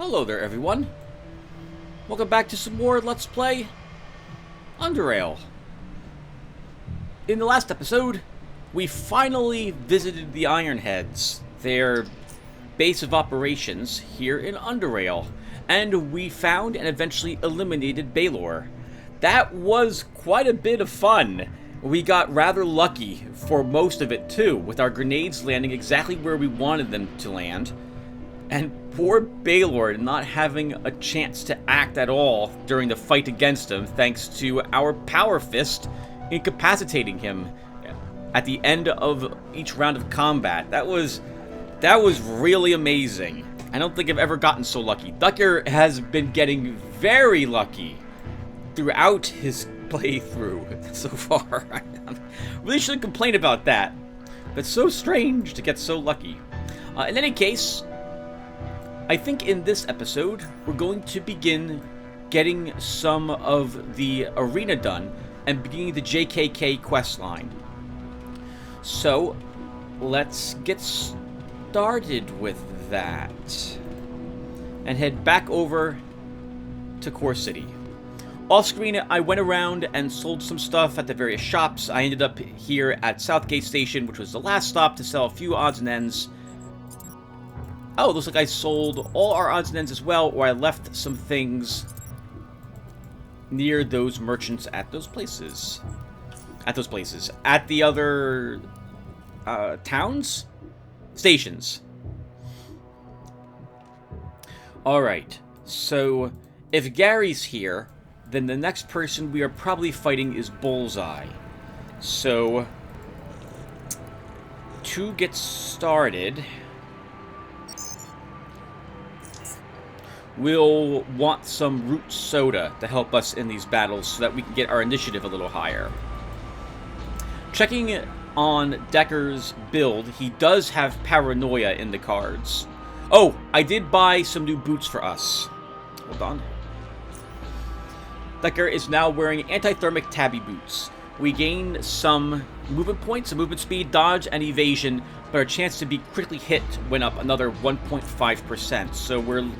Hello there, everyone. Welcome back to some more Let's Play Underrail. In the last episode, we finally visited the Ironheads, their base of operations here in Underrail, and we found and eventually eliminated Baylor. That was quite a bit of fun. We got rather lucky for most of it too, with our grenades landing exactly where we wanted them to land. And poor Baylor not having a chance to act at all during the fight against him, thanks to our Power Fist incapacitating him at the end of each round of combat. That was really amazing. I don't think I've ever gotten so lucky. Ducker has been getting very lucky throughout his playthrough so far. I really shouldn't complain about that. But so strange to get so lucky. In any case, I think in this episode, we're going to begin getting some of the arena done and beginning the JKK questline. So, let's get started with that and head back over to Core City. Off screen, I went around and sold some stuff at the various shops. I ended up here at Southgate Station, which was the last stop to sell a few odds and ends. Oh, it looks like I sold all our odds and ends as well, or I left some things near those merchants at those places. At the other towns? Stations. Alright, so if Gary's here, then the next person we are probably fighting is Bullseye. So, to get started, we'll want some root soda to help us in these battles so that we can get our initiative a little higher. Checking on Decker's build, he does have paranoia in the cards. Oh, I did buy some new boots for us. Hold on. Decker is now wearing anti-thermic tabby boots. We gain some movement points, some movement speed, dodge, and evasion, but our chance to be critically hit went up another 1.5%. So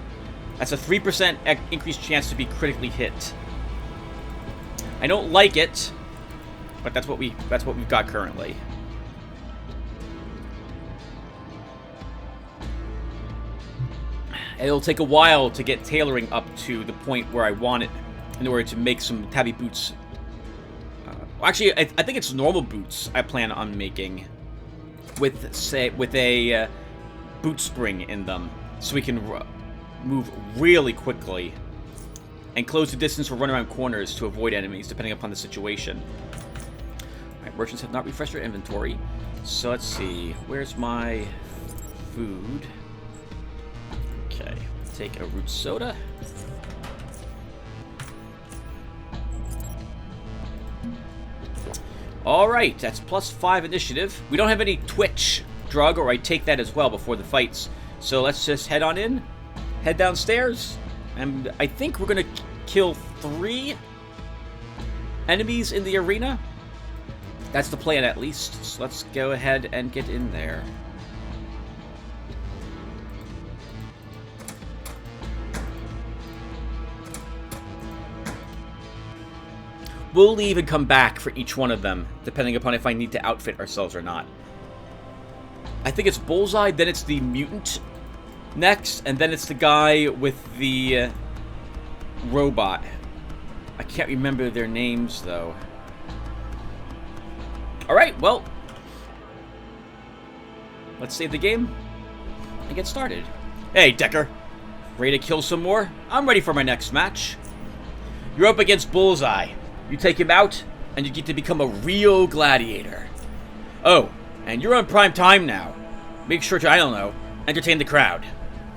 that's a 3% increased chance to be critically hit. I don't like it, but that's what we've got currently. It'll take a while to get tailoring up to the point where I want it in order to make some tabby boots. Actually, I think it's normal boots I plan on making with a boot spring in them, so we can move really quickly and close the distance or run around corners to avoid enemies, depending upon the situation. Alright, merchants have not refreshed their inventory. So let's see, where's my food? Okay, take a root soda. Alright, that's +5 initiative. We don't have any Twitch drug, or I take that as well before the fights. So let's just head on in. Head downstairs, and I think we're going to kill 3 enemies in the arena. That's the plan, at least. So let's go ahead and get in there. We'll leave and come back for each one of them, depending upon if I need to outfit ourselves or not. I think it's Bullseye, then it's the mutant next, and then it's the guy with the robot. I can't remember their names, though. Alright, well, let's save the game and get started. Hey, Decker. Ready to kill some more? I'm ready for my next match. You're up against Bullseye. You take him out, and you get to become a real gladiator. Oh, and you're on prime time now. Make sure to, I don't know, entertain the crowd.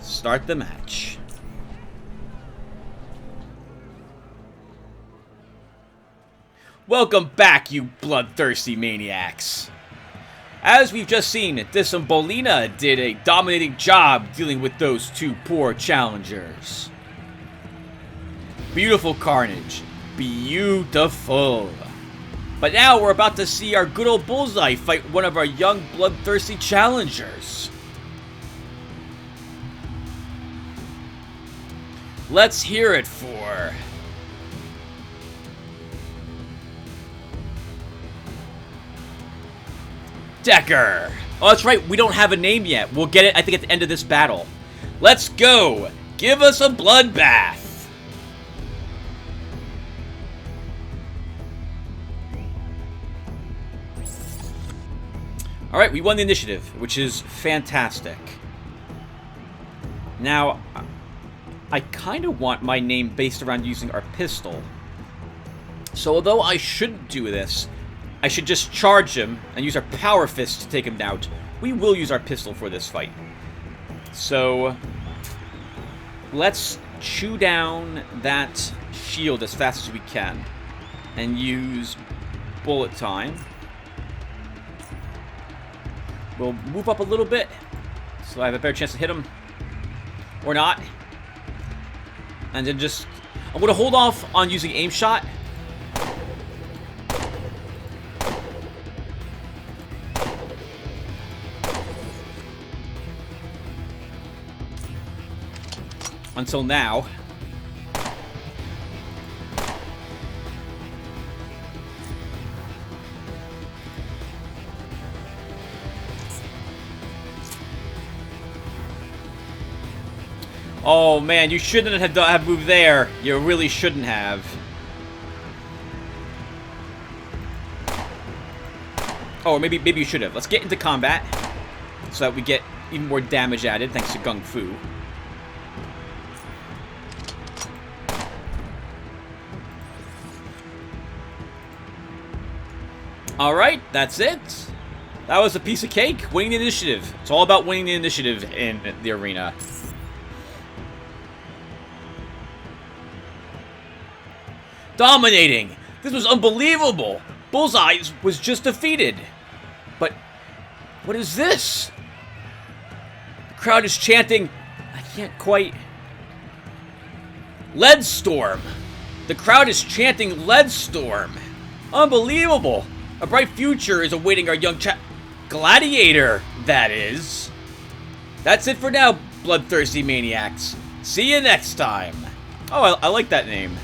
Start the match. Welcome back, you bloodthirsty maniacs. As we've just seen, Dissembolina did a dominating job dealing with those 2 poor challengers. Beautiful carnage. Beautiful. But now we're about to see our good old Bullseye fight one of our young bloodthirsty challengers. Let's hear it for... Decker! Oh, that's right, we don't have a name yet. We'll get it, I think, at the end of this battle. Let's go! Give us a bloodbath! Alright, we won the initiative, which is fantastic. Now, I kind of want my name based around using our pistol. So although I shouldn't do this, I should just charge him and use our power fist to take him out. We will use our pistol for this fight. So, let's chew down that shield as fast as we can. And use bullet time. We'll move up a little bit, so I have a better chance to hit him. Or not. And then just... I'm going to hold off on using aim shot. Until now. Oh man, you shouldn't have moved there. You really shouldn't have. Oh, or maybe you should have. Let's get into combat so that we get even more damage added thanks to Gung Fu. Alright, that's it. That was a piece of cake. Winning the initiative. It's all about winning the initiative in the arena. Dominating! This was unbelievable! Bullseye was just defeated. But what is this? The crowd is chanting... I can't quite... Lead Storm! The crowd is chanting Lead Storm! Unbelievable! A bright future is awaiting our young Gladiator, that is. That's it for now, bloodthirsty maniacs. See you next time. Oh, I like that name.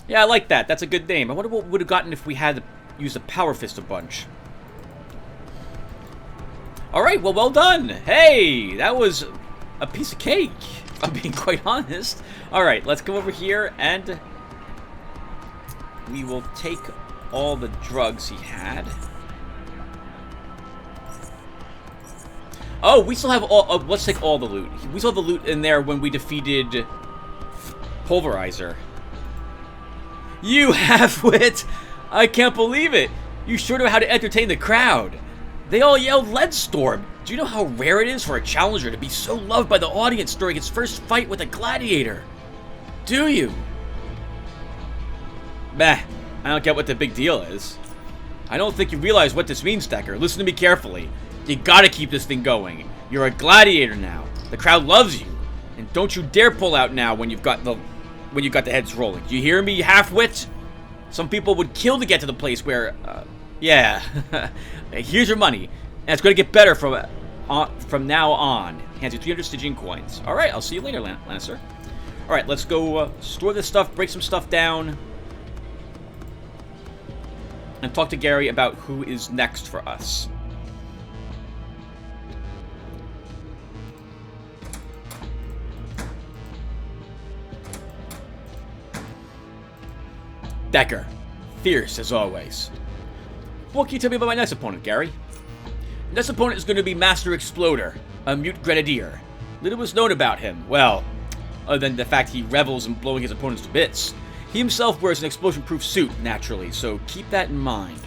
Yeah, I like that. That's a good name. I wonder what we would have gotten if we had used a power fist a bunch. Alright, well done. Hey, that was a piece of cake, if I'm being quite honest. Alright, let's go over here and we will take all the drugs he had. Oh, we still have all... let's take all the loot. We still have the loot in there when we defeated Pulverizer. You half-wit! I can't believe it! You sure know how to entertain the crowd. They all yelled Lead Storm. Do you know how rare it is for a challenger to be so loved by the audience during its first fight with a gladiator? Do you? Meh, I don't get what the big deal is. I don't think you realize what this means, Decker. Listen to me carefully. You gotta keep this thing going. You're a gladiator now. The crowd loves you. And don't you dare pull out now when you've got the heads rolling. Do you hear me, half-wit? Some people would kill to get to the place where, yeah. Here's your money. And it's gonna get better from now on. Hands you 300 Stygian coins. Alright, I'll see you later, Lannister. Alright, let's go store this stuff, break some stuff down. And talk to Gary about who is next for us. Decker, fierce as always. What can you tell me about my next opponent, Gary? Next opponent is going to be Master Exploder, a mute grenadier. Little was known about him, well, other than the fact he revels in blowing his opponents to bits. He himself wears an explosion-proof suit, naturally, so keep that in mind.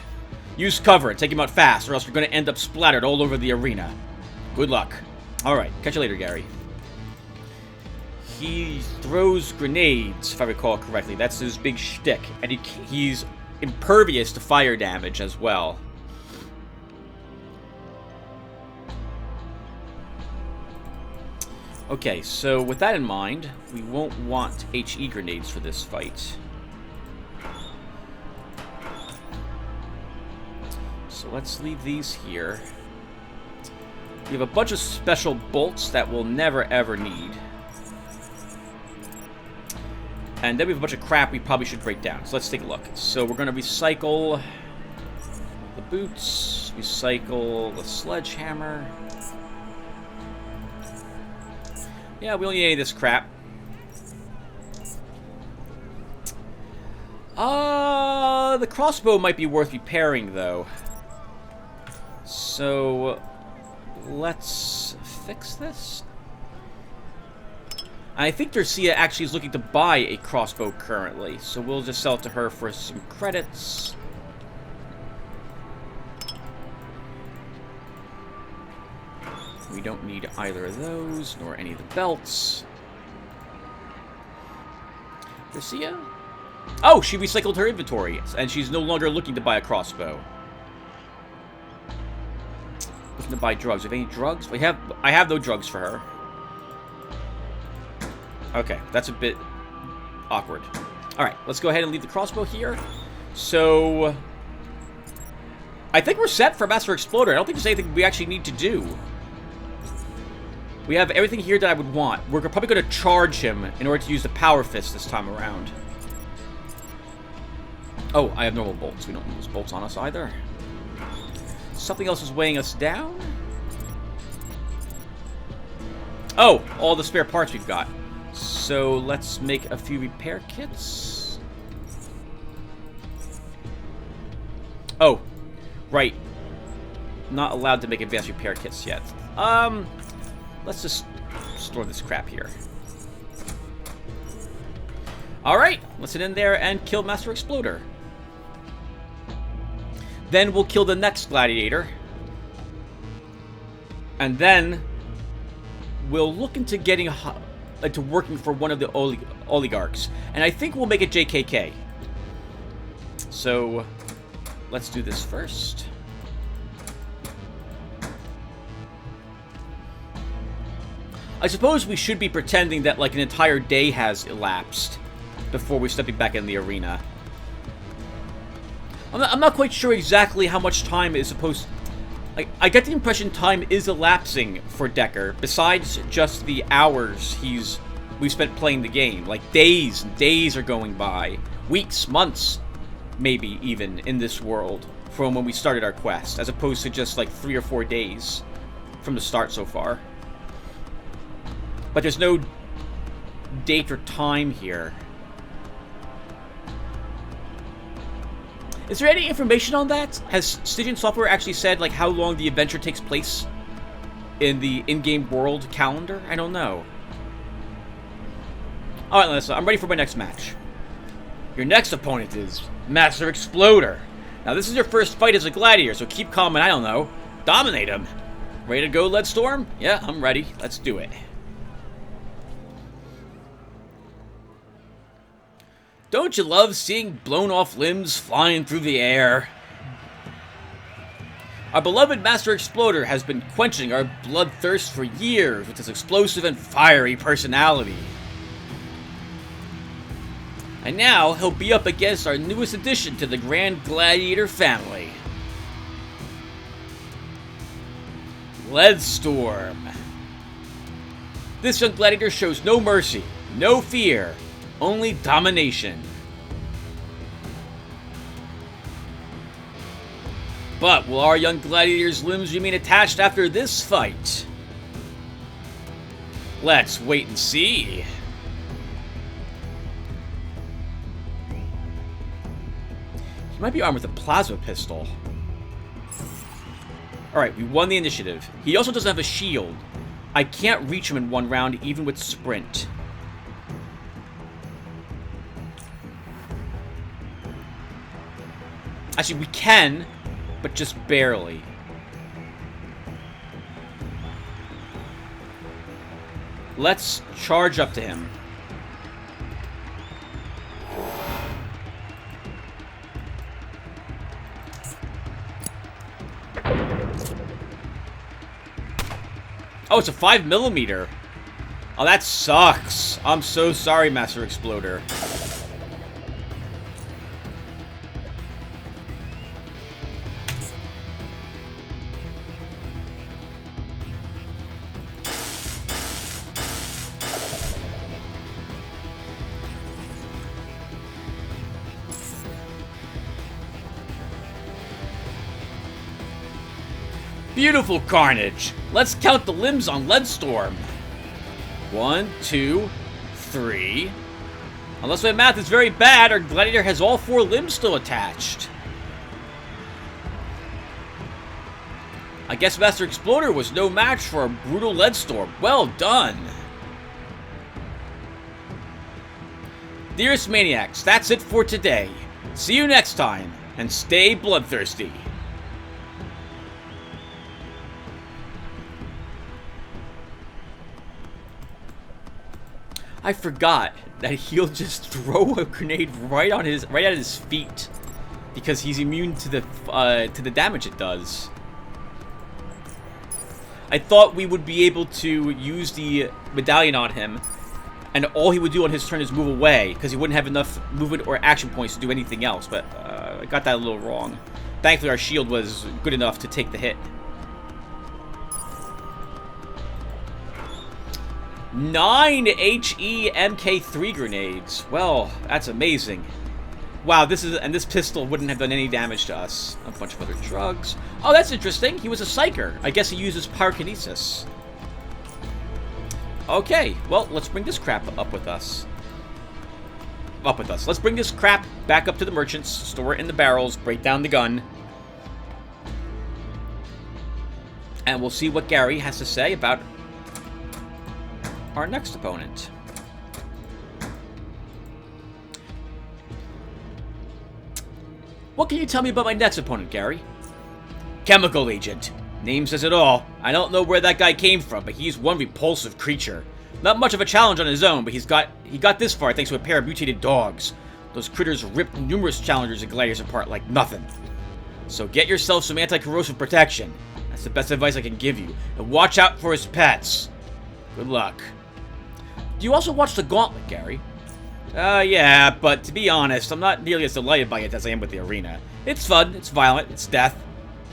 Use cover and take him out fast, or else you're going to end up splattered all over the arena. Good luck. Alright, catch you later, Gary. He throws grenades, if I recall correctly. That's his big shtick. And he's impervious to fire damage as well. Okay, so with that in mind, we won't want HE grenades for this fight. So let's leave these here. We have a bunch of special bolts that we'll never ever need. And then we have a bunch of crap we probably should break down. So let's take a look. So we're going to recycle the boots, recycle the sledgehammer. Yeah, we don't need any of this crap. The crossbow might be worth repairing, though. So let's fix this. I think Dercia actually is looking to buy a crossbow currently, so we'll just sell it to her for some credits. We don't need either of those, nor any of the belts. Dercia? Oh, she recycled her inventory, and she's no longer looking to buy a crossbow. Looking to buy drugs. Have any drugs? I have no drugs for her. Okay, that's a bit awkward. Alright, let's go ahead and leave the crossbow here. So I think we're set for Master Exploder. I don't think there's anything we actually need to do. We have everything here that I would want. We're probably going to charge him in order to use the Power Fist this time around. Oh, I have normal bolts. We don't need those bolts on us either. Something else is weighing us down. Oh, all the spare parts we've got. So let's make a few repair kits. Oh, right. Not allowed to make advanced repair kits yet. Let's just store this crap here. Alright, let's head in there and kill Master Exploder. Then we'll kill the next gladiator. And then we'll look into getting into working for one of the oligarchs. And I think we'll make it JKK. So let's do this first. I suppose we should be pretending that like an entire day has elapsed before we're stepping back in the arena. I'm not quite sure exactly how much time is supposed... Like, I get the impression time is elapsing for Decker, besides just the hours we've spent playing the game. Like, days and days are going by. Weeks, months, maybe even, in this world, from when we started our quest, as opposed to just, like, 3 or 4 days from the start so far. But there's no date or time here. Is there any information on that? Has Stygian Software actually said, like, how long the adventure takes place in the in-game world calendar? I don't know. Alright, Melissa, I'm ready for my next match. Your next opponent is Master Exploder. Now, this is your first fight as a gladiator, so keep calm and, I don't know, dominate him. Ready to go, Leadstorm? Yeah, I'm ready. Let's do it. Don't you love seeing blown-off limbs flying through the air? Our beloved Master Exploder has been quenching our bloodthirst for years with his explosive and fiery personality. And now, he'll be up against our newest addition to the Grand Gladiator family. Leadstorm. This young gladiator shows no mercy, no fear, only domination. But will our young gladiator's limbs remain attached after this fight? Let's wait and see. He might be armed with a plasma pistol. Alright, we won the initiative. He also doesn't have a shield. I can't reach him in one round, even with sprint. Actually, we can, but just barely. Let's charge up to him. Oh, it's a 5mm. Oh, that sucks. I'm so sorry, Master Exploder. Beautiful carnage. Let's count the limbs on Leadstorm. 1, 2, 3. Unless my math is very bad, our gladiator has all 4 limbs still attached. I guess Master Exploder was no match for a brutal Leadstorm. Well done. Dearest Maniacs, that's it for today. See you next time, and stay bloodthirsty. I forgot that he'll just throw a grenade right at his feet because he's immune to the damage it does. I thought we would be able to use the medallion on him, and all he would do on his turn is move away because he wouldn't have enough movement or action points to do anything else. But I got that a little wrong. Thankfully, our shield was good enough to take the hit. 9 HE MK3 grenades. Well, that's amazing. Wow, this pistol wouldn't have done any damage to us. A bunch of other drugs. Oh, that's interesting. He was a psyker. I guess he uses pyrokinesis. Okay, well, let's bring this crap up with us. Let's bring this crap back up to the merchants, store it in the barrels, break down the gun. And we'll see what Gary has to say about our next opponent. What can you tell me about my next opponent, Gary? Chemical agent. Name says it all. I don't know where that guy came from, but he's one repulsive creature. Not much of a challenge on his own, but he got this far thanks to a pair of mutated dogs. Those critters ripped numerous challengers and gladiators apart like nothing. So get yourself some anti-corrosive protection. That's the best advice I can give you. And watch out for his pets. Good luck. Do you also watch The Gauntlet, Gary? Yeah, but to be honest, I'm not nearly as delighted by it as I am with the arena. It's fun, it's violent, it's death.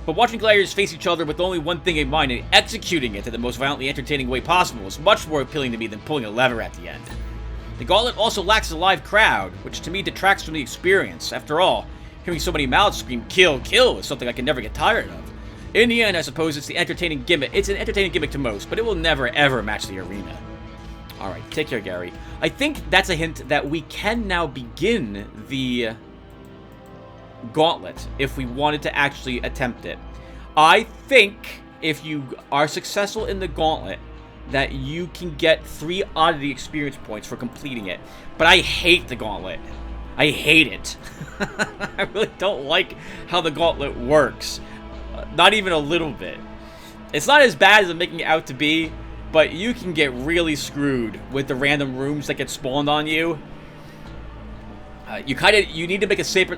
But watching gladiators face each other with only one thing in mind and executing it in the most violently entertaining way possible is much more appealing to me than pulling a lever at the end. The Gauntlet also lacks a live crowd, which to me detracts from the experience. After all, hearing so many mouths scream, "Kill, kill," is something I can never get tired of. In the end, I suppose it's an entertaining gimmick to most, but it will never ever match the arena. Alright, take care, Gary. I think that's a hint that we can now begin the Gauntlet if we wanted to actually attempt it. I think if you are successful in the Gauntlet, that you can get 3 oddity experience points for completing it. But I hate the Gauntlet. I hate it. I really don't like how the Gauntlet works. Not even a little bit. It's not as bad as I'm making it out to be, but you can get really screwed with the random rooms that get spawned on you. You need to make several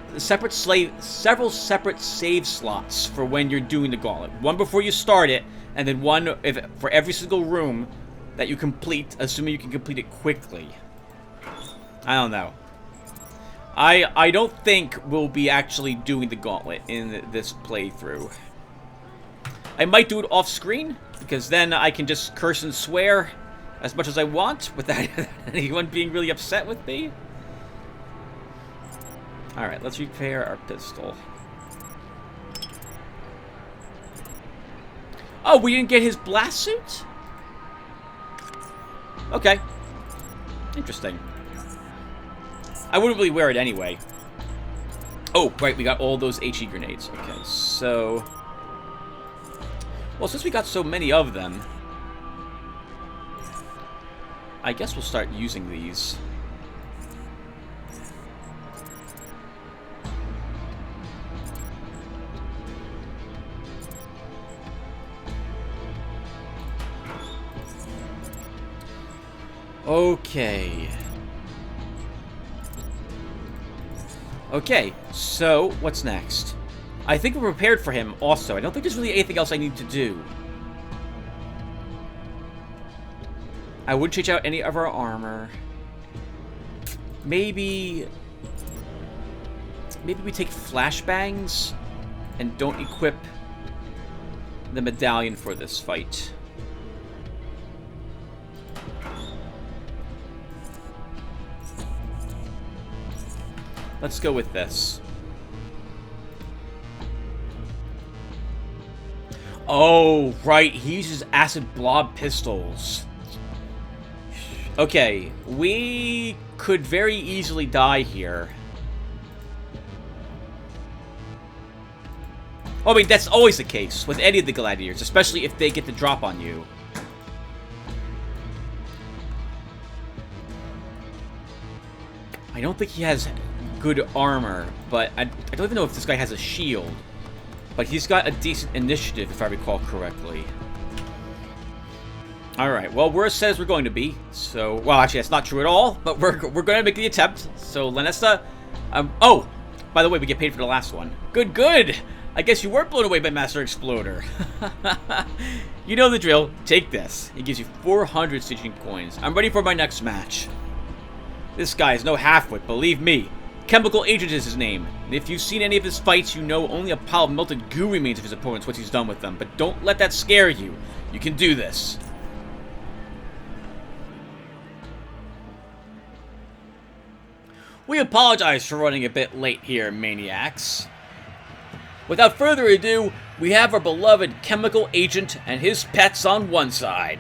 separate save slots for when you're doing the Gauntlet. One before you start it, and then one for every single room that you complete, assuming you can complete it quickly. I don't know. I don't think we'll be actually doing the Gauntlet in this playthrough. I might do it off screen, because then I can just curse and swear as much as I want without anyone being really upset with me. Alright, let's repair our pistol. Oh, we didn't get his blast suit? Okay. Interesting. I wouldn't really wear it anyway. Oh, right, we got all those HE grenades. Okay, so... well, since we got so many of them, I guess we'll start using these. Okay. Okay, so what's next? I think we're prepared for him also. I don't think there's really anything else I need to do. I would change out any of our armor. Maybe we take flashbangs and don't equip the medallion for this fight. Let's go with this. Oh, right. He uses acid blob pistols. Okay, we could very easily die here. I mean, that's always the case with any of the gladiators, especially if they get the drop on you. I don't think he has good armor, but I don't even know if this guy has a shield. But he's got a decent initiative, if I recall correctly. Alright, well, we're as set as we're going to be. So, well, actually, that's not true at all, but we're going to make the attempt. So, Lanesta, oh, by the way, we get paid for the last one. Good, good! I guess you weren't blown away by Master Exploder. You know the drill. Take this. It gives you 400 Stygian coins. I'm ready for my next match. This guy is no halfwit, believe me. Chemical Agent is his name. And if you've seen any of his fights, you know only a pile of melted goo remains of his opponents once he's done with them. But don't let that scare you. You can do this. We apologize for running a bit late here, Maniacs. Without further ado, we have our beloved Chemical Agent and his pets on one side.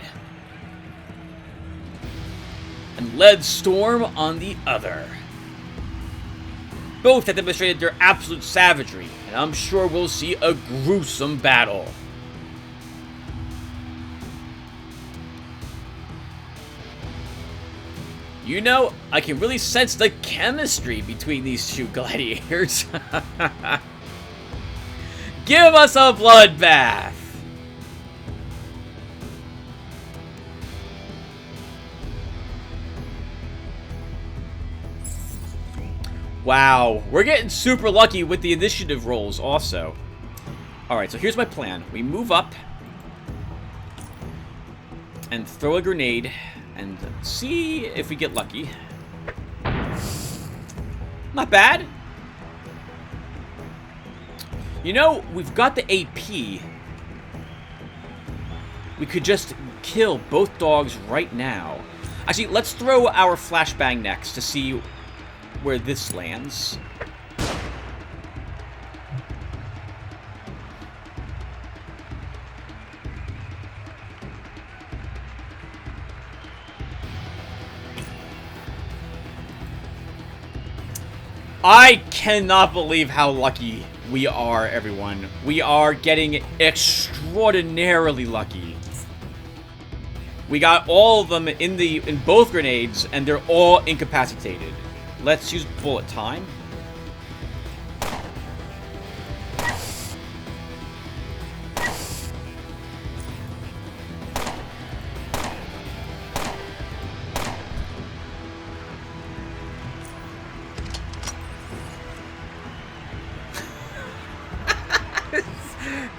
And Lead Storm on the other. Both have demonstrated their absolute savagery, and I'm sure we'll see a gruesome battle. You know, I can really sense the chemistry between these two gladiators. Give us a bloodbath! Wow, we're getting super lucky with the initiative rolls also. Alright, so here's my plan. We move up and throw a grenade and see if we get lucky. Not bad. You know, we've got the AP. We could just kill both dogs right now. Actually, let's throw our flashbang next to see where this lands. I cannot believe how lucky we are, everyone. We are getting extraordinarily lucky. We got all of them in both grenades, and they're all incapacitated. Let's use bullet time.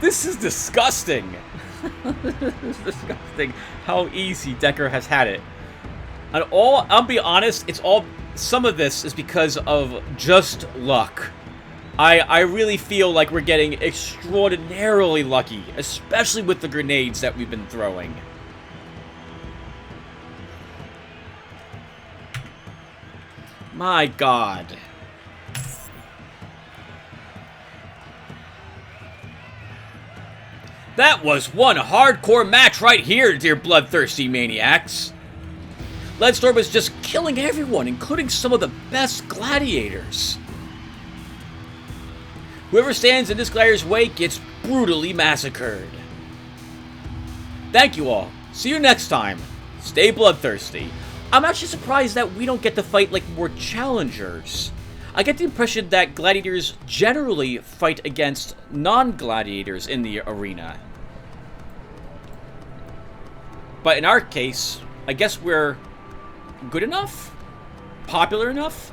This is disgusting. This is disgusting how easy Decker has had it. And I'll be honest, some of this is because of just luck. I really feel like we're getting extraordinarily lucky, especially with the grenades that we've been throwing. My God. That was one hardcore match right here, dear bloodthirsty maniacs. Leadstorm was just killing everyone, including some of the best gladiators. Whoever stands in this gladiator's way gets brutally massacred. Thank you all. See you next time. Stay bloodthirsty. I'm actually surprised that we don't get to fight like more challengers. I get the impression that gladiators generally fight against non-gladiators in the arena. But in our case, I guess we're good enough? Popular enough?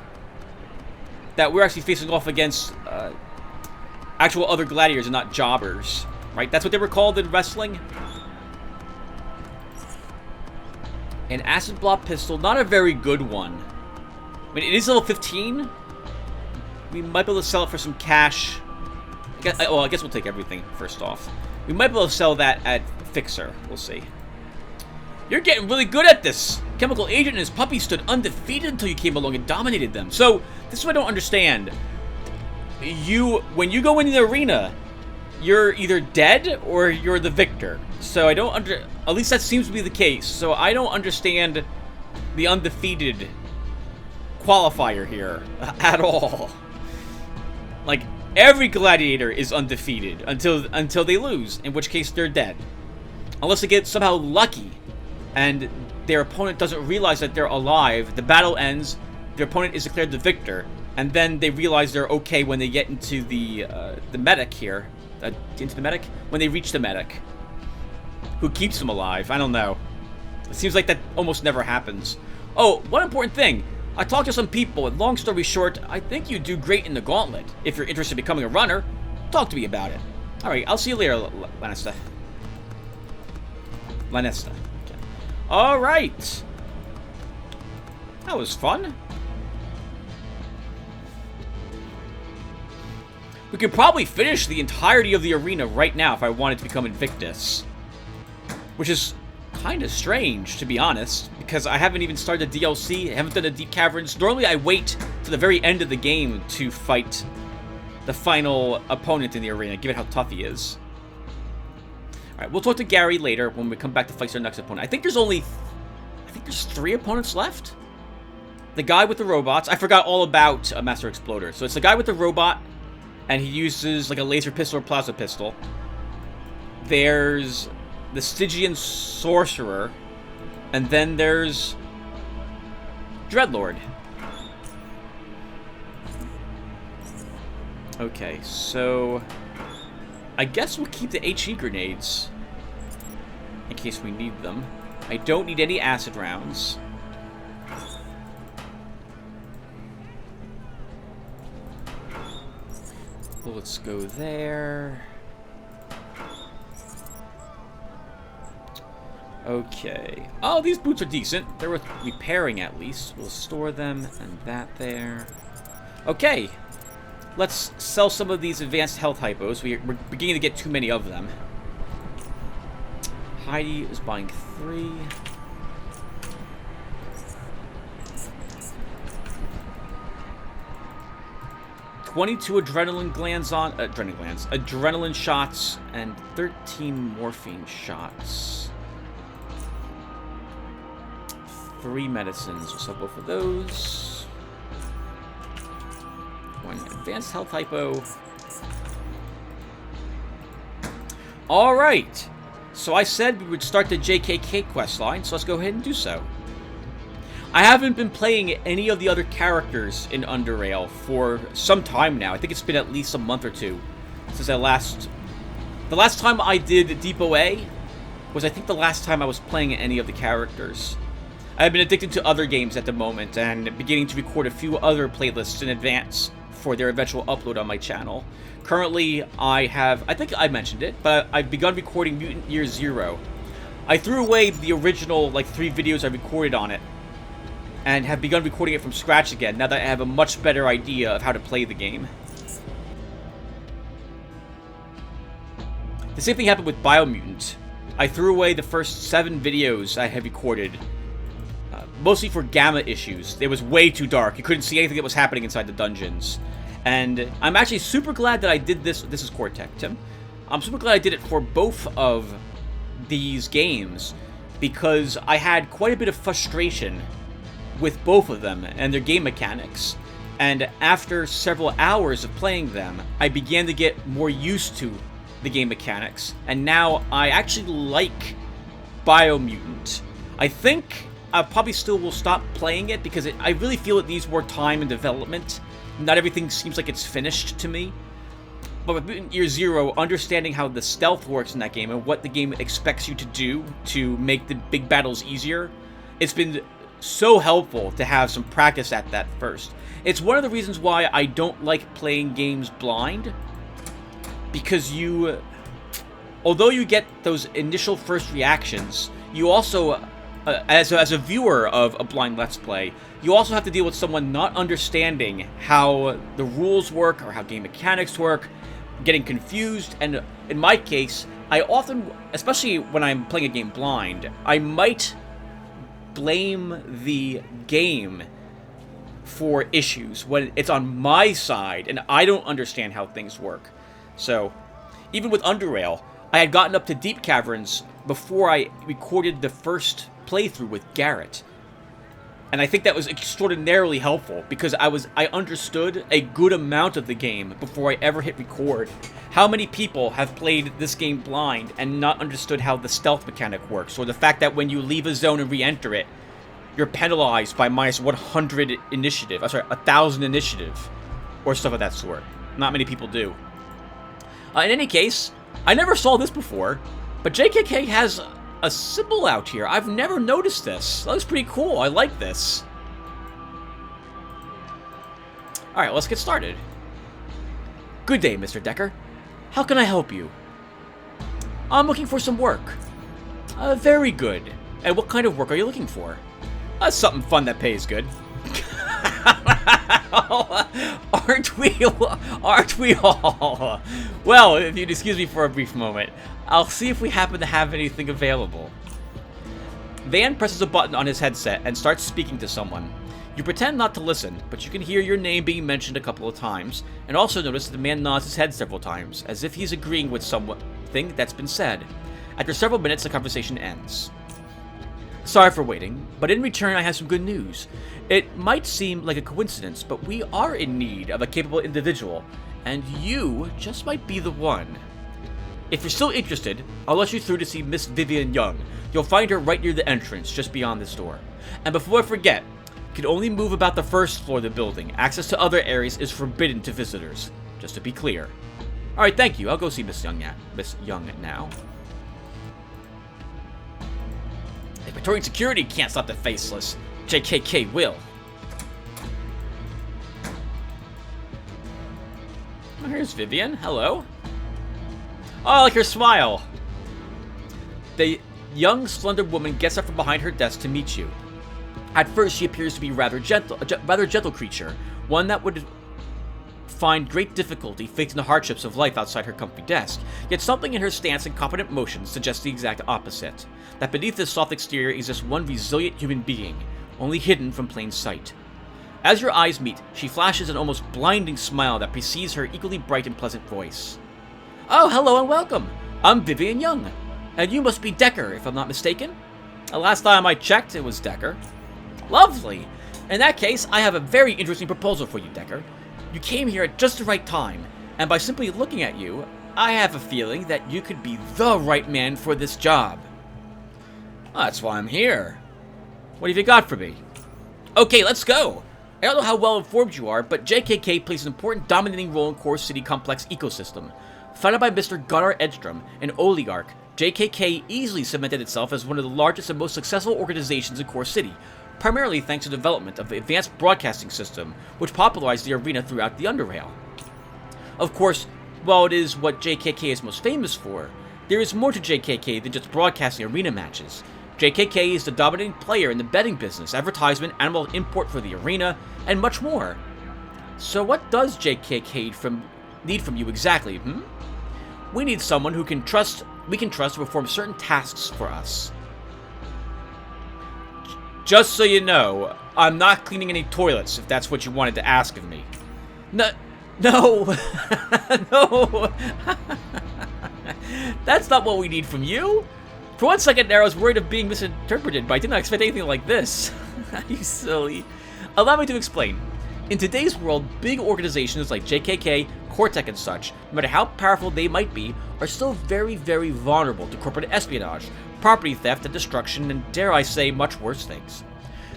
That we're actually facing off against actual other gladiators and not jobbers. Right? That's what they were called in wrestling. An acid blob pistol, not a very good one. I mean, it is level 15. We might be able to sell it for some cash. I guess we'll take everything first off. We might be able to sell that at Fixer. We'll see. You're getting really good at this. Chemical Agent and his puppy stood undefeated until you came along and dominated them. So, this is what I don't understand. When you go into the arena, you're either dead or you're the victor. So I don't at least that seems to be the case. So I don't understand the undefeated qualifier here at all. Like, every gladiator is undefeated until they lose, in which case they're dead. Unless they get somehow lucky and their opponent doesn't realize that they're alive, the battle ends, their opponent is declared the victor, and then they realize they're okay when they get into the medic here. Into the medic? When they reach the medic. Who keeps them alive? I don't know. It seems like that almost never happens. Oh, one important thing. I talked to some people, and long story short, I think you do great in the gauntlet. If you're interested in becoming a runner, talk to me about it. Alright, I'll see you later, Lanesta. Lanesta. Okay. Alright. That was fun. We could probably finish the entirety of the arena right now if I wanted to become Invictus. Which is kind of strange, to be honest, because I haven't even started the DLC, I haven't done the Deep Caverns. Normally I wait to the very end of the game to fight the final opponent in the arena, given how tough he is. Alright, we'll talk to Gary later when we come back to fight our next opponent. I think there's 3 opponents left? The guy with the robots. I forgot all about Master Exploder. So it's the guy with the robot, and he uses like a laser pistol or plasma pistol. There's the Stygian Sorcerer, and then there's Dreadlord. Okay, so I guess we'll keep the HE grenades in case we need them. I don't need any acid rounds. Let's go there. Okay. Oh, these boots are decent. They're worth repairing at least. We'll store them and that there. Okay. Let's sell some of these advanced health hypos. We're beginning to get too many of them. Heidi is buying 3. $22 adrenaline shots, and 13 morphine shots. 3 medicines. We'll sell both of those. 1 advanced health hypo. Alright. So I said we would start the JKK questline, so let's go ahead and do so. I haven't been playing any of the other characters in Underrail for some time now. I think it's been at least a month or 2 since the last time I did Depot A was, I think, the last time I was playing any of the characters. I've been addicted to other games at the moment and beginning to record a few other playlists in advance for their eventual upload on my channel. Currently, I think I mentioned it, but I've begun recording Mutant Year Zero. I threw away the original, 3 videos I recorded on it, and have begun recording it from scratch again, now that I have a much better idea of how to play the game. The same thing happened with Biomutant. I threw away the first 7 videos I had recorded, mostly for gamma issues. It was way too dark. You couldn't see anything that was happening inside the dungeons. And I'm actually super glad that I did this. This is Cortec, Tim. I'm super glad I did it for both of these games, because I had quite a bit of frustration with both of them and their game mechanics. And after several hours of playing them, I began to get more used to the game mechanics. And now I actually like Biomutant. I think I probably still will stop playing it because I really feel it needs more time and development. Not everything seems like it's finished to me. But with Mutant Year Zero, understanding how the stealth works in that game and what the game expects you to do to make the big battles easier, it's been so helpful to have some practice at that first. It's one of the reasons why I don't like playing games blind, because although you get those initial first reactions, you also, as a viewer of a blind Let's Play, you also have to deal with someone not understanding how the rules work or how game mechanics work, getting confused, and in my case, I often, especially when I'm playing a game blind, I might blame the game for issues when it's on my side and I don't understand how things work. So Even with Underrail, I had gotten up to deep caverns before I recorded the first playthrough with Garrett. And I think that was extraordinarily helpful because I understood a good amount of the game before I ever hit record. How many people have played this game blind and not understood how the stealth mechanic works, or the fact that when you leave a zone and re-enter it, you're penalized by minus 100 initiative, 1,000 initiative, or stuff of that sort. Not many people do. In any case, I never saw this before, but JKK has a symbol out here. I've never noticed this. That looks pretty cool. I like this. Alright, let's get started. Good day, Mr. Decker. How can I help you? I'm looking for some work. Very good. And what kind of work are you looking for? Something fun that pays good. Aren't we all? Well, if you'd excuse me for a brief moment, I'll see if we happen to have anything available. Van presses a button on his headset and starts speaking to someone. You pretend not to listen, but you can hear your name being mentioned a couple of times, and also notice that the man nods his head several times, as if he's agreeing with something that's been said. After several minutes, the conversation ends. Sorry for waiting, but in return I have some good news. It might seem like a coincidence, but we are in need of a capable individual, and you just might be the one. If you're still interested, I'll let you through to see Miss Vivian Young. You'll find her right near the entrance, just beyond this door. And before I forget, you can only move about the first floor of the building. Access to other areas is forbidden to visitors, just to be clear. Alright, thank you. I'll go see Miss Young now. If Praetorian security can't stop the faceless, JKK will. Oh, here's Vivian. Hello. Oh, I like her smile. The young, slender woman gets up from behind her desk to meet you. At first, she appears to be a rather gentle creature, one that would find great difficulty facing the hardships of life outside her comfy desk. Yet something in her stance and confident motions suggests the exact opposite. That beneath this soft exterior exists one resilient human being, only hidden from plain sight. As your eyes meet, she flashes an almost blinding smile that precedes her equally bright and pleasant voice. Oh, hello and welcome. I'm Vivian Young, and you must be Decker, if I'm not mistaken. Last time I checked, it was Decker. Lovely. In that case, I have a very interesting proposal for you, Decker. You came here at just the right time, and by simply looking at you, I have a feeling that you could be the right man for this job. That's why I'm here. What have you got for me? Okay, let's go. I don't know how well informed you are, but JKK plays an important dominating role in Core City Complex ecosystem. Founded by Mr. Gunnar Edstrom, an oligarch, JKK easily cemented itself as one of the largest and most successful organizations in Core City, primarily thanks to the development of the advanced broadcasting system, which popularized the arena throughout the Underrail. Of course, while it is what JKK is most famous for, there is more to JKK than just broadcasting arena matches. JKK is the dominating player in the betting business, advertisement, animal import for the arena, and much more. So what does JKK need from you exactly, We need someone we can trust to perform certain tasks for us. Just so you know, I'm not cleaning any toilets, if that's what you wanted to ask of me. No. No. That's not what we need from you. For one second there, I was worried of being misinterpreted, but I did not expect anything like this. You silly. Allow me to explain. In today's world, big organizations like JKK, Cortec, and such, no matter how powerful they might be, are still very, very vulnerable to corporate espionage, property theft, and destruction, and dare I say, much worse things.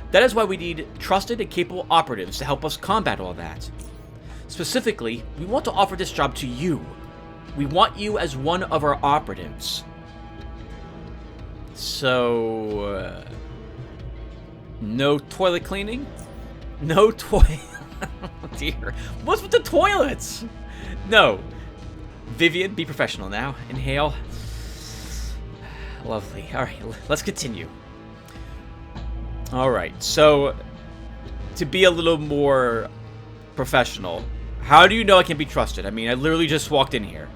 That is why we need trusted and capable operatives to help us combat all that. Specifically, we want to offer this job to you. We want you as one of our operatives. So, no toilet cleaning? No toilet. Oh dear. What's with the toilets? No. Vivian, be professional now. Inhale. Lovely. Alright, let's continue. Alright, so to be a little more professional, how do you know I can be trusted? I mean, I literally just walked in here.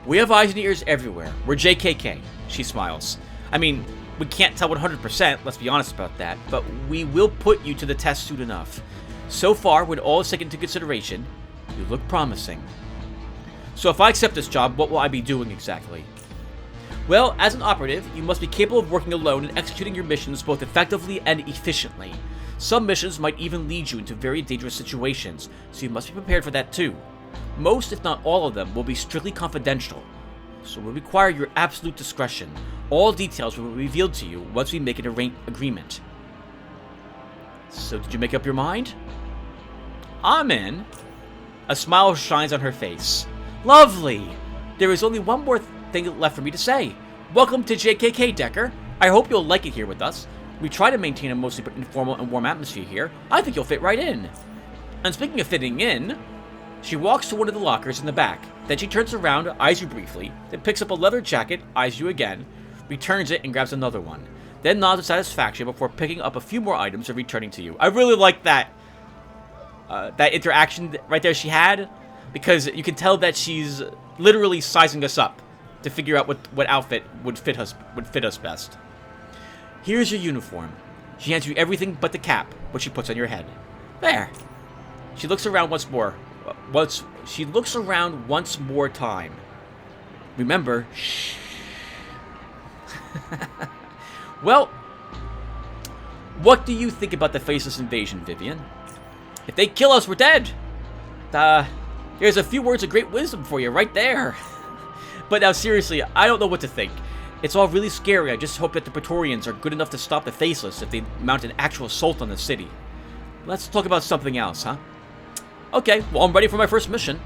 We have eyes and ears everywhere. We're JKK. She smiles. I mean, we can't tell 100%, let's be honest about that, but we will put you to the test soon enough. So far, when all is taken into consideration, you look promising. So if I accept this job, what will I be doing exactly? Well, as an operative, you must be capable of working alone and executing your missions both effectively and efficiently. Some missions might even lead you into very dangerous situations, so you must be prepared for that too. Most, if not all of them, will be strictly confidential, so will require your absolute discretion. All details will be revealed to you once we make an agreement. So did you make up your mind? I'm in. A smile shines on her face. Lovely! There is only one more thing left for me to say. Welcome to JKK, Decker. I hope you'll like it here with us. We try to maintain a mostly informal and warm atmosphere here. I think you'll fit right in. And speaking of fitting in, she walks to one of the lockers in the back. Then she turns around, eyes you briefly, then picks up a leather jacket, eyes you again, returns it, and grabs another one. Then nods with satisfaction before picking up a few more items and returning to you. I really like that that interaction right there she had, because you can tell that she's literally sizing us up to figure out what outfit would fit us best. Here's your uniform. She hands you everything but the cap, which she puts on your head. There. She looks around once more. She looks around once more time. Remember, shh. Well, what do you think about the faceless invasion, Vivian? If they kill us, we're dead. Here's a few words of great wisdom for you right there. But now, seriously, I don't know what to think. It's all really scary. I just hope that the Praetorians are good enough to stop the Faceless if they mount an actual assault on the city. Let's talk about something else, huh? Okay, well, I'm ready for my first mission.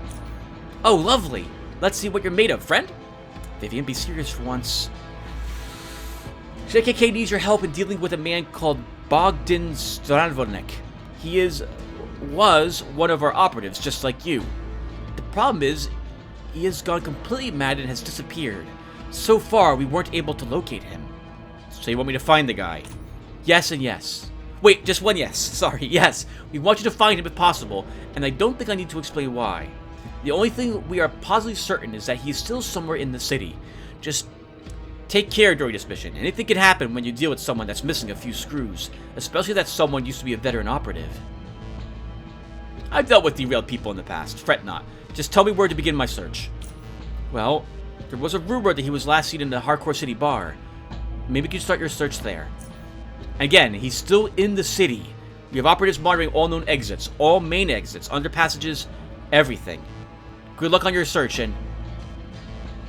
Oh, lovely. Let's see what you're made of, friend. Vivian, be serious for once. JKK needs your help in dealing with a man called Bogdan Stravonik. He was one of our operatives, just like you. The problem is, he has gone completely mad and has disappeared. So far, we weren't able to locate him. So you want me to find the guy? Yes and yes. Wait, just one yes. Sorry, yes. We want you to find him if possible, and I don't think I need to explain why. The only thing we are positively certain is that he is still somewhere in the city. Just take care during this mission. Anything can happen when you deal with someone that's missing a few screws, especially that someone used to be a veteran operative. I've dealt with derailed people in the past. Fret not. Just tell me where to begin my search. Well, there was a rumor that he was last seen in the Hardcore City bar. Maybe you can start your search there. Again, he's still in the city. We have operatives monitoring all known exits, all main exits, underpassages, everything. Good luck on your search, and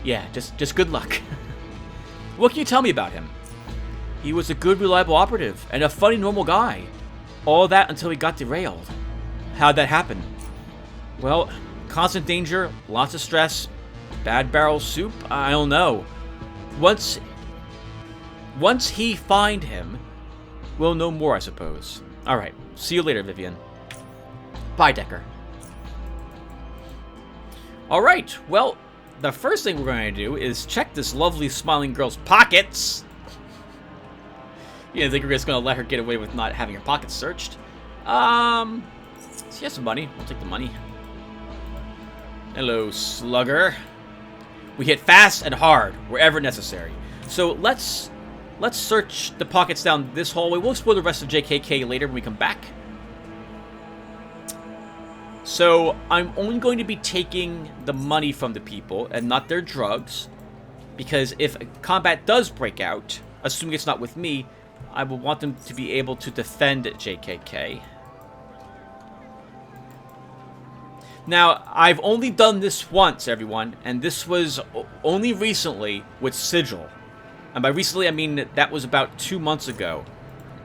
yeah, just good luck. What can you tell me about him? He was a good, reliable operative, and a funny, normal guy. All that until he got derailed. How'd that happen? Well, constant danger, lots of stress, bad barrel soup, I don't know. Once he find him, we'll know more, I suppose. Alright, see you later, Vivian. Bye, Decker. Alright, well, the first thing we're going to do is check this lovely smiling girl's pockets. You think we're just going to let her get away with not having her pockets searched? She has some money. We'll take the money. Hello, slugger. We hit fast and hard wherever necessary. So let's search the pockets down this hallway. We'll explore the rest of JKK later when we come back. So I'm only going to be taking the money from the people and not their drugs, because if combat does break out, assuming it's not with me, I will want them to be able to defend JKK. Now, I've only done this once, everyone, and this was only recently with Sigil. And by recently, I mean that was about 2 months ago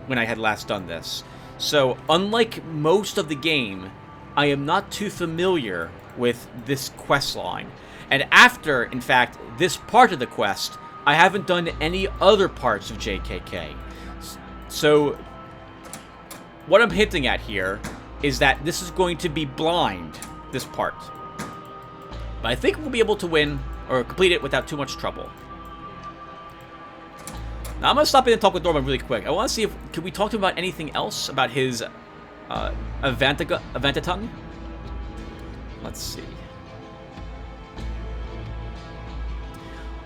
when I had last done this. So, unlike most of the game, I am not too familiar with this quest line. And after, in fact, this part of the quest, I haven't done any other parts of JKK. So, what I'm hinting at here is that this is going to be blind, this part. But I think we'll be able to win, or complete it without too much trouble. Now, I'm going to stop in and talk with Norman really quick. I want to see if... Can we talk to him about anything else? About his... Avantatung? Let's see.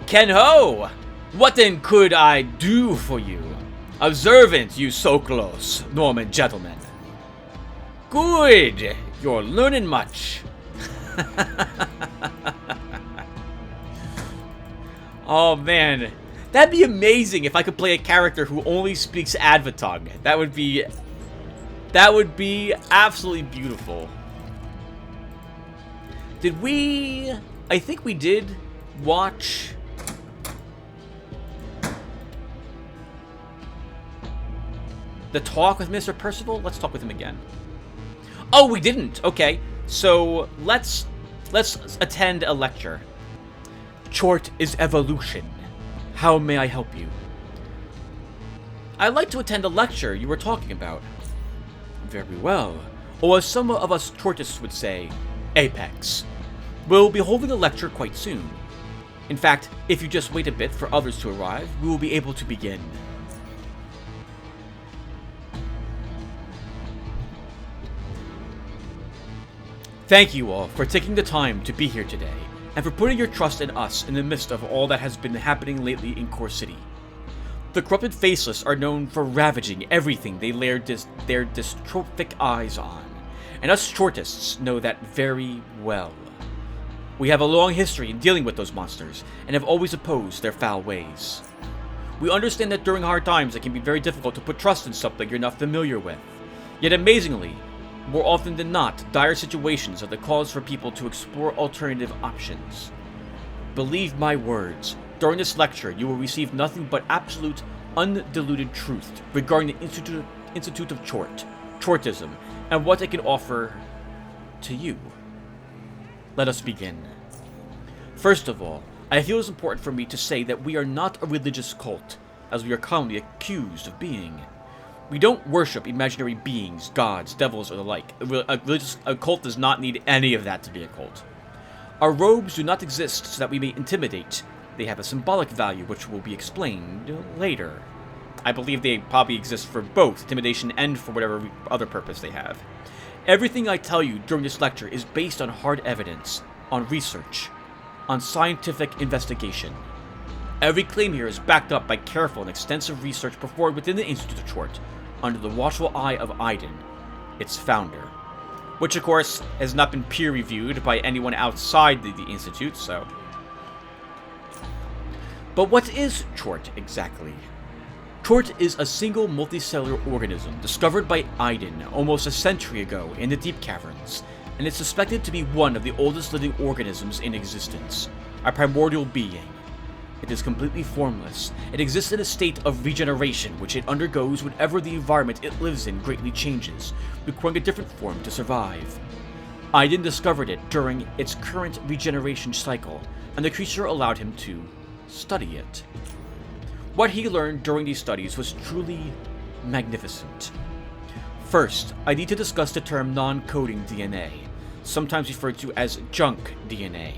Ken-ho! What then could I do for you? Observant, you so close, Norman gentlemen. Good! You're learning much. Oh, man. That'd be amazing if I could play a character who only speaks Advatong. That would be absolutely beautiful. Did we... I think we did watch... the talk with Mr. Percival? Let's talk with him again. Oh, we didn't. Okay. So, let's attend a lecture. Chort is evolution. How may I help you? I'd like to attend a lecture you were talking about. Very well. Or as some of us Chortists would say, Apex. We'll be holding a lecture quite soon. In fact, if you just wait a bit for others to arrive, we will be able to begin. Thank you all for taking the time to be here today, and for putting your trust in us in the midst of all that has been happening lately in Core City. The corrupted Faceless are known for ravaging everything they lay their dystrophic eyes on, and us Shortists know that very well. We have a long history in dealing with those monsters, and have always opposed their foul ways. We understand that during hard times it can be very difficult to put trust in something you're not familiar with, yet amazingly, more often than not, dire situations are the cause for people to explore alternative options. Believe my words, during this lecture you will receive nothing but absolute, undiluted truth regarding the Institute of Chort, Chortism, and what it can offer to you. Let us begin. First of all, I feel it's important for me to say that we are not a religious cult, as we are commonly accused of being. We don't worship imaginary beings, gods, devils, or the like. A cult does not need any of that to be a cult. Our robes do not exist so that we may intimidate. They have a symbolic value which will be explained later. I believe they probably exist for both intimidation and for whatever other purpose they have. Everything I tell you during this lecture is based on hard evidence, on research, on scientific investigation. Every claim here is backed up by careful and extensive research performed within the Institute of Chort, under the watchful eye of Aiden, its founder. Which, of course, has not been peer-reviewed by anyone outside the Institute, so... But what is Chort, exactly? Chort is a single multicellular organism discovered by Aiden almost a century ago in the Deep Caverns, and is suspected to be one of the oldest living organisms in existence, a primordial being. It is completely formless. It exists in a state of regeneration, which it undergoes whenever the environment it lives in greatly changes, requiring a different form to survive. Aiden discovered it during its current regeneration cycle, and the creature allowed him to study it. What he learned during these studies was truly magnificent. First, I need to discuss the term non-coding DNA, sometimes referred to as junk DNA.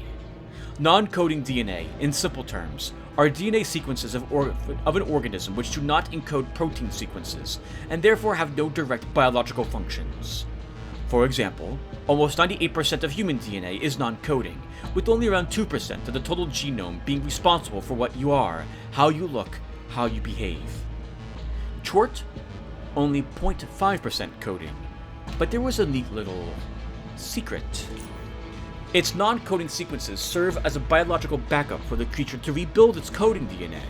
Non-coding DNA, in simple terms, are DNA sequences of an organism which do not encode protein sequences, and therefore have no direct biological functions. For example, almost 98% of human DNA is non-coding, with only around 2% of the total genome being responsible for what you are, how you look, how you behave. Chort, only 0.5% coding, but there was a neat little secret. Its non-coding sequences serve as a biological backup for the creature to rebuild its coding DNA,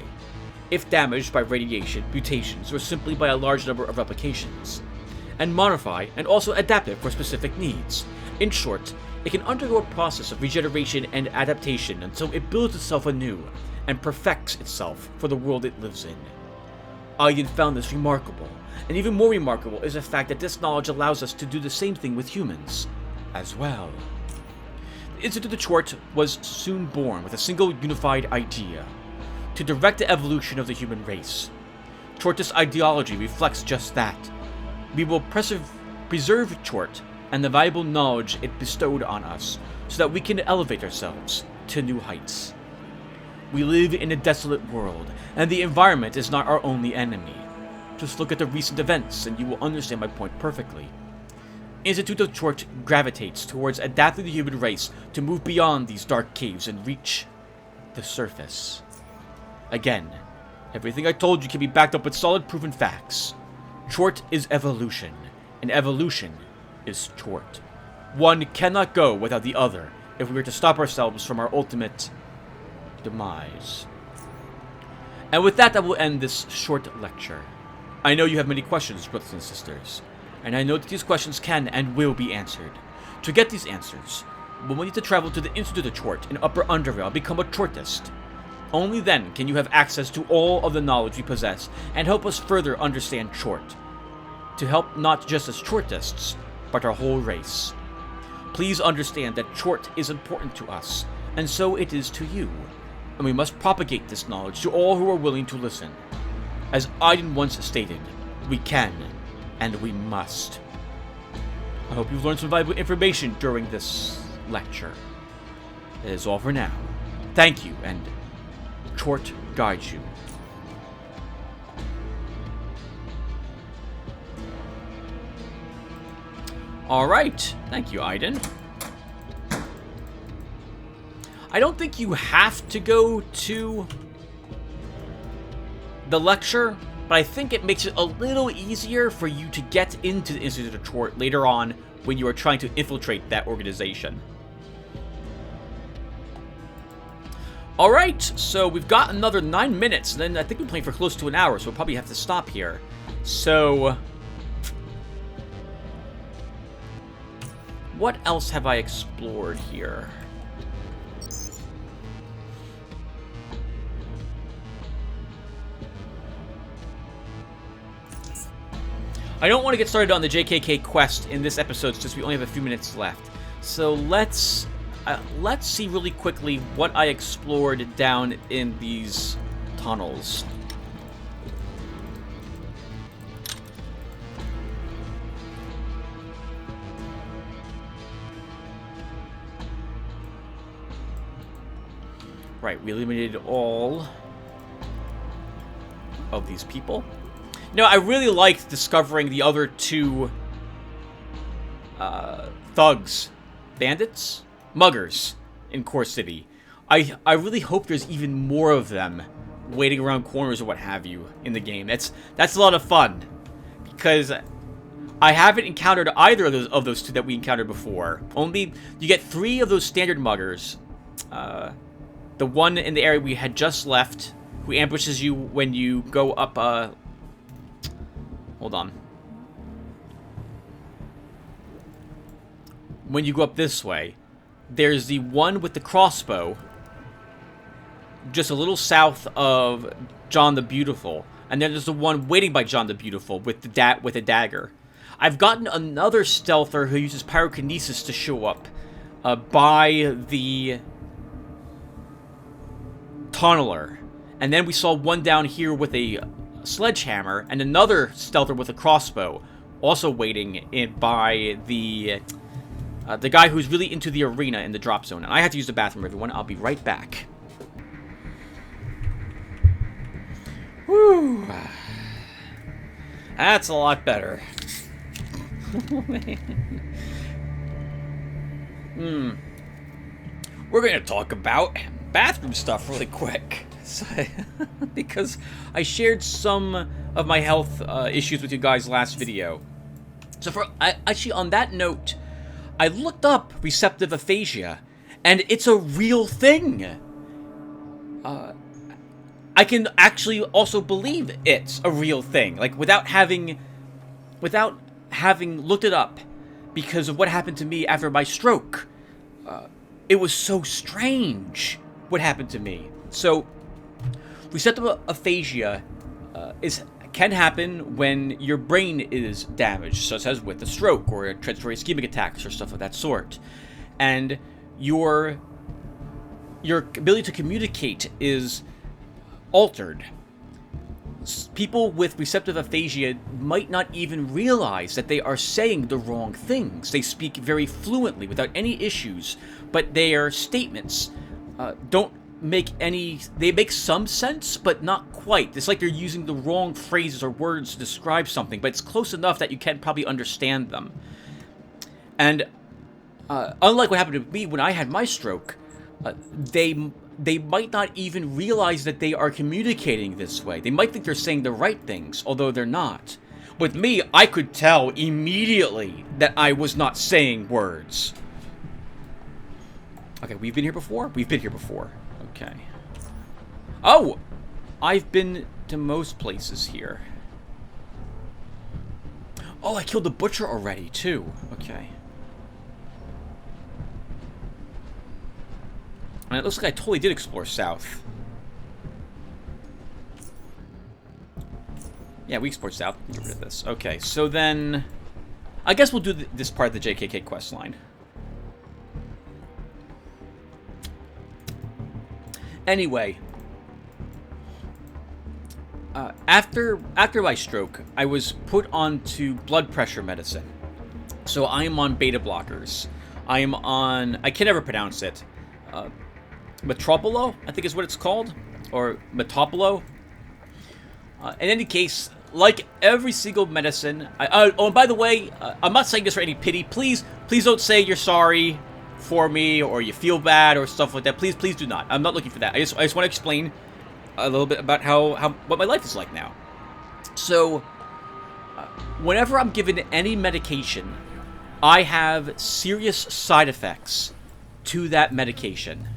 if damaged by radiation, mutations, or simply by a large number of replications, and modify and also adapt it for specific needs. In short, it can undergo a process of regeneration and adaptation until it builds itself anew and perfects itself for the world it lives in. Aiden found this remarkable, and even more remarkable is the fact that this knowledge allows us to do the same thing with humans, as well. The Institute of Chort was soon born with a single unified idea: to direct the evolution of the human race. Chortist ideology reflects just that. We will preserve Chort and the valuable knowledge it bestowed on us, so that we can elevate ourselves to new heights. We live in a desolate world, and the environment is not our only enemy. Just look at the recent events and you will understand my point perfectly. Institute of Chort gravitates towards adapting the human race to move beyond these dark caves and reach the surface. Again, everything I told you can be backed up with solid proven facts. Chort is evolution, and evolution is Chort. One cannot go without the other if we are to stop ourselves from our ultimate demise. And with that, I will end this short lecture. I know you have many questions, brothers and sisters, and I know that these questions can and will be answered. To get these answers, we will need to travel to the Institute of Chort in Upper Underrail and become a Chortist. Only then can you have access to all of the knowledge we possess and help us further understand Chort. To help not just as Chortists, but our whole race. Please understand that Chort is important to us, and so it is to you. And we must propagate this knowledge to all who are willing to listen. As Aiden once stated, we can, and we must. I hope you've learned some valuable information during this lecture. That is all for now. Thank you, and Chort guides you. Alright, thank you, Aiden. I don't think you have to go to the lecture, but I think it makes it a little easier for you to get into the Institute of Chort later on when you are trying to infiltrate that organization. Alright, so we've got another 9 minutes, and then I think we're playing for close to an hour, so we'll probably have to stop here. So what else have I explored here? I don't want to get started on the JKK quest in this episode since we only have a few minutes left. So let's see really quickly what I explored down in these tunnels. Right, we eliminated all of these people. You know, I really liked discovering the other two thugs, bandits, muggers in Core City. I really hope there's even more of them waiting around corners or what have you in the game. That's a lot of fun because I haven't encountered either of those two that we encountered before. Only you get 3 of those standard muggers. The one in the area we had just left, who ambushes you when you go up. Hold on. When you go up this way, there's the one with the crossbow, just a little south of John the Beautiful, and then there's the one waiting by John the Beautiful with a dagger. I've gotten another stealther who uses pyrokinesis to show up by the tunneler, and then we saw one down here with a sledgehammer, and another stealther with a crossbow, also waiting by the guy who's really into the arena in the drop zone. And I have to use the bathroom, everyone. I'll be right back. Whew. That's a lot better. We're going to talk about bathroom stuff really quick. Because I shared some of my health issues with you guys last video. So actually, on that note, I looked up receptive aphasia, and it's a real thing. I can actually also believe it's a real thing, like without having looked it up, because of what happened to me after my stroke. It was so strange what happened to me. So receptive aphasia can happen when your brain is damaged, such as with a stroke or a transitory ischemic attacks or stuff of that sort. And your ability to communicate is altered. People with receptive aphasia might not even realize that they are saying the wrong things. They speak very fluently without any issues, but their statements don't make any... They make some sense, but not quite. It's like they're using the wrong phrases or words to describe something, but it's close enough that you can probably understand them. And unlike what happened to me when I had my stroke, they might not even realize that they are communicating this way. They might think they're saying the right things, although they're not. With me, I could tell immediately that I was not saying words. Okay, we've been here before? We've been here before. Okay. Oh! I've been to most places here. Oh, I killed the butcher already, too. Okay. And it looks like I totally did explore south. Yeah, we explored south. Get rid of this. Okay, so then... I guess we'll do this part of the JKK quest line. Anyway... after my stroke, I was put onto blood pressure medicine. So I am on beta blockers. I am on... I can never pronounce it. Metropolo, I think is what it's called. Or Metopolo. In any case, like every single medicine... oh, and by the way, I'm not saying this for any pity. Please don't say you're sorry for me or you feel bad or stuff like that. Please do not. I'm not looking for that. I just want to explain a little bit about what my life is like now. So, whenever I'm given any medication, I have serious side effects to that medication.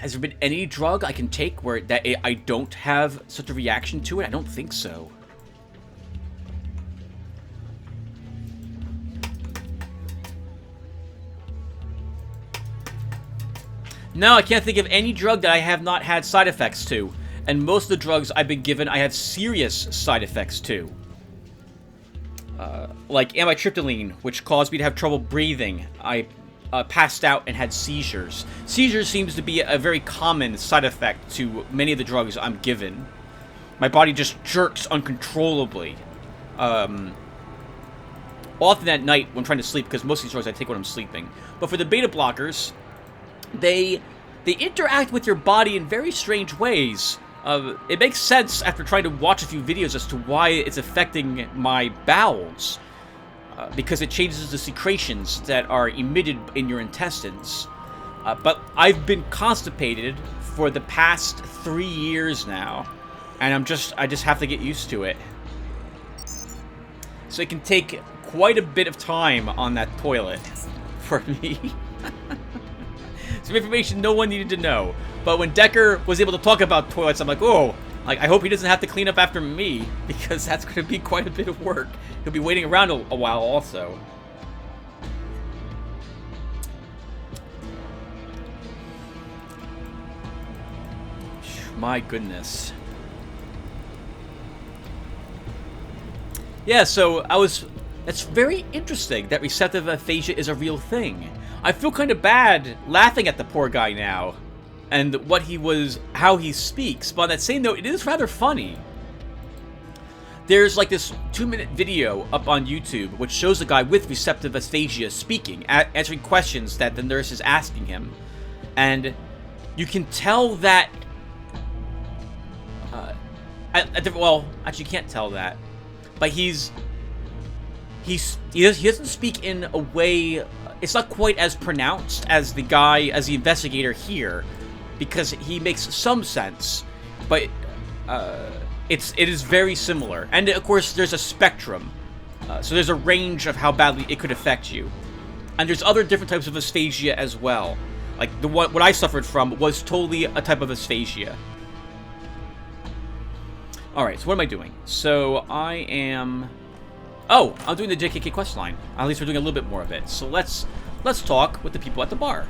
Has there been any drug I can take where I don't have such a reaction to it? I don't think so. No, I can't think of any drug that I have not had side effects to. And most of the drugs I've been given, I have serious side effects to. Like amitriptyline, which caused me to have trouble breathing. I passed out and had seizures. Seizures seems to be a very common side effect to many of the drugs I'm given. My body just jerks uncontrollably. Often at night when trying to sleep, because most of these drugs I take when I'm sleeping. But for the beta blockers... They interact with your body in very strange ways. It makes sense after trying to watch a few videos as to why it's affecting my bowels. Because it changes the secretions that are emitted in your intestines. But I've been constipated for the past 3 years now. And I just have to get used to it. So it can take quite a bit of time on that toilet for me. Some information no one needed to know. But when Decker was able to talk about toilets, I'm like, oh, I hope he doesn't have to clean up after me, because that's going to be quite a bit of work. He'll be waiting around a while also. My goodness. Yeah, so it's very interesting that receptive aphasia is a real thing. I feel kind of bad laughing at the poor guy now, and how he speaks, but on that same note, it is rather funny. There's like this 2-minute video up on YouTube, which shows a guy with receptive aphasia speaking, answering questions that the nurse is asking him, and you can tell that, well, actually you can't tell that, but he doesn't speak in a way... It's not quite as pronounced as the investigator here, because he makes some sense, but it is very similar. And of course, there's a spectrum, so there's a range of how badly it could affect you. And there's other different types of aphasia as well. Like what I suffered from was totally a type of aphasia. All right, so what am I doing? So I am. Oh, I'm doing the JKK quest line. At least we're doing a little bit more of it. So let's talk with the people at the bar.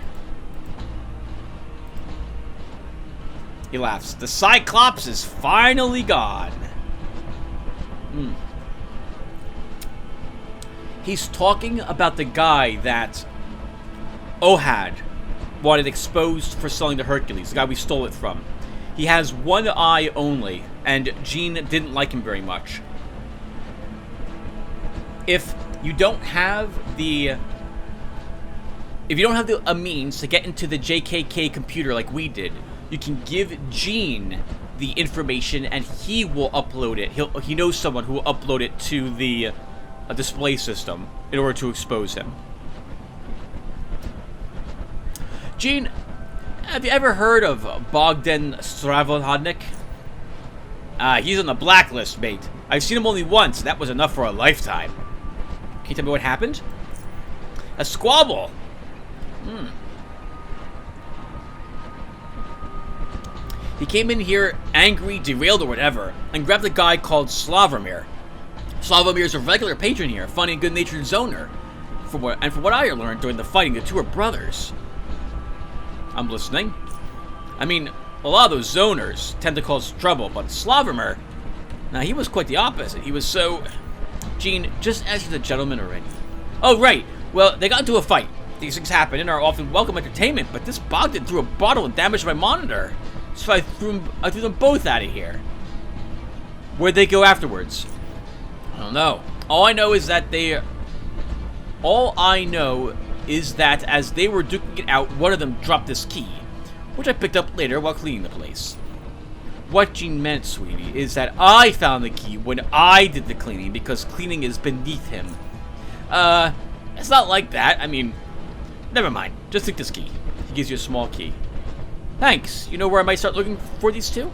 He laughs. The Cyclops is finally gone. He's talking about the guy that Ohad wanted exposed for selling to Hercules, the guy we stole it from. He has one eye only, and Jean didn't like him very much. If you don't have a means to get into the JKK computer like we did, you can give Jean the information and he will upload it. He knows someone who will upload it to the display system in order to expose him. Jean, have you ever heard of Bogdan Stravohodnik? He's on the blacklist, mate. I've seen him only once. That was enough for a lifetime. Can you tell me what happened? A squabble. He came in here angry, derailed, or whatever, and grabbed a guy called Slavomir. Slavomir's a regular patron here, funny and good-natured zoner. From what I learned during the fighting, the two are brothers. I'm listening. I mean, a lot of those zoners tend to cause trouble, but Slavomir, now he was quite the opposite. He was so... Gene, just as you're the gentleman already. Oh, right. Well, they got into a fight. These things happen and are often welcome entertainment, but this Bogdan threw a bottle and damaged my monitor. So I threw them both out of here. Where'd they go afterwards? I don't know. All I know is that as they were duking it out, one of them dropped this key, which I picked up later while cleaning the place. What Gene meant, sweetie, is that I found the key when I did the cleaning, because cleaning is beneath him. It's not like that. I mean, never mind. Just take this key. He gives you a small key. Thanks. You know where I might start looking for these two?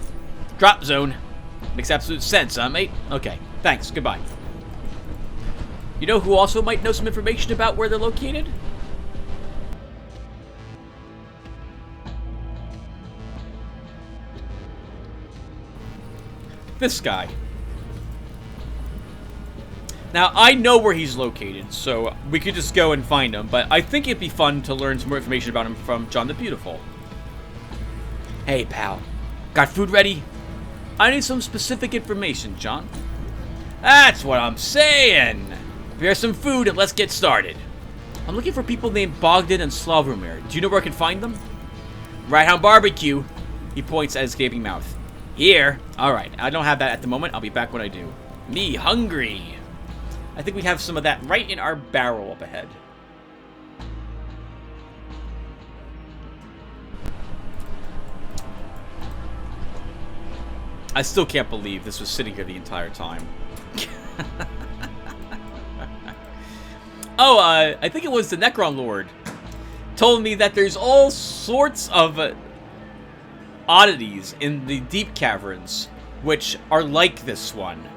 Drop zone. Makes absolute sense, huh, mate? Okay. Thanks. Goodbye. You know who also might know some information about where they're located? This guy. Now, I know where he's located, so we could just go and find him, but I think it'd be fun to learn some more information about him from John the Beautiful. Hey, pal. Got food ready? I need some specific information, John. That's what I'm saying! Prepare some food and let's get started. I'm looking for people named Bogdan and Slavomir. Do you know where I can find them? Right on barbecue. He points at his gaping mouth. Here? Alright, I don't have that at the moment. I'll be back when I do. Me hungry. I think we have some of that right in our barrel up ahead. I still can't believe this was sitting here the entire time. Oh, I think it was the Necron Lord told me that there's all sorts of oddities in the deep caverns, which are like this one.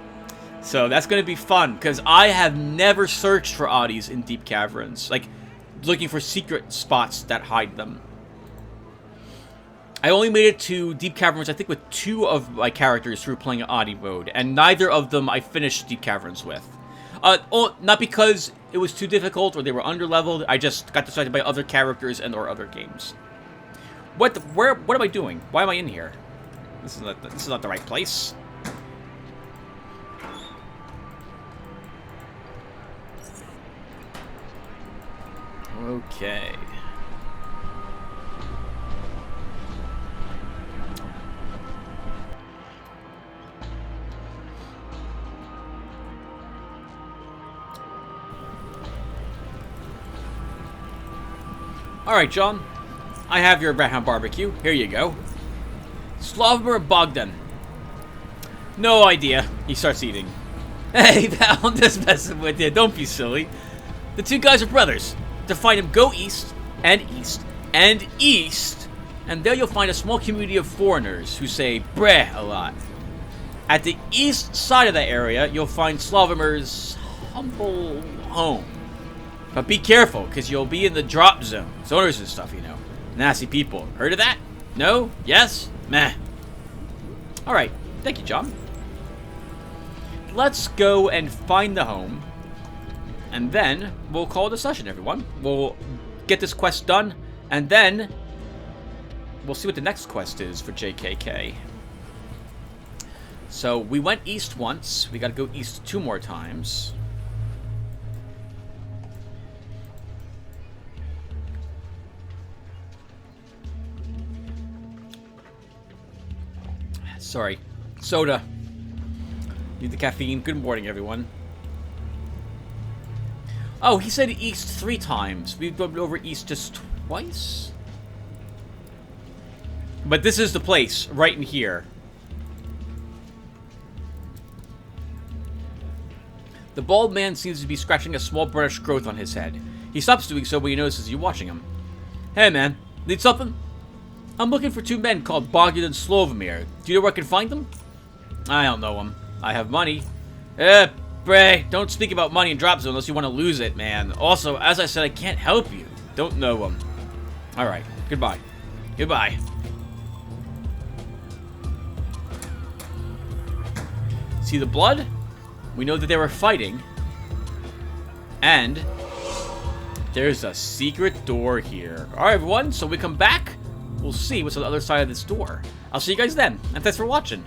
So that's going to be fun, because I have never searched for oddities in deep caverns, like looking for secret spots that hide them. I only made it to deep caverns, I think, with 2 of my characters through playing oddie mode, and neither of them I finished deep caverns with. Not because it was too difficult or they were underleveled. I just got distracted by other characters and or other games. What am I doing? Why am I in here? This is not the right place. Okay. Alright, John. I have your Rat Hound barbecue. Here you go. Slavomir Bogdan. No idea. He starts eating. Hey, pal, I'm just messing with you. Don't be silly. The 2 guys are brothers. To find them, go east, and east, and east, and there you'll find a small community of foreigners who say breh a lot. At the east side of that area, you'll find Slavomir's humble home. But be careful, because you'll be in the drop zone. Zoners and stuff, you know. Nasty people. Heard of that? No? Yes? Meh. Alright. Thank you, John. Let's go and find the home. And then we'll call it a session, everyone. We'll get this quest done. And then we'll see what the next quest is for JKK. So we went east once. We got to go east 2 more times. Sorry. Soda. Need the caffeine. Good morning, everyone. Oh, he said east 3 times. We've gone over east just twice? But this is the place, right in here. The bald man seems to be scratching a small brownish growth on his head. He stops doing so when he notices you watching him. Hey, man. Need something? I'm looking for 2 men called Bogdan and Slavomir. Do you know where I can find them? I don't know them. I have money. Bray, don't speak about money in Drop Zone unless you want to lose it, man. Also, as I said, I can't help you. Don't know them. Alright, goodbye. Goodbye. See the blood? We know that they were fighting. And there's a secret door here. Alright, everyone, so we come back. We'll see what's on the other side of this door. I'll see you guys then, and thanks for watching.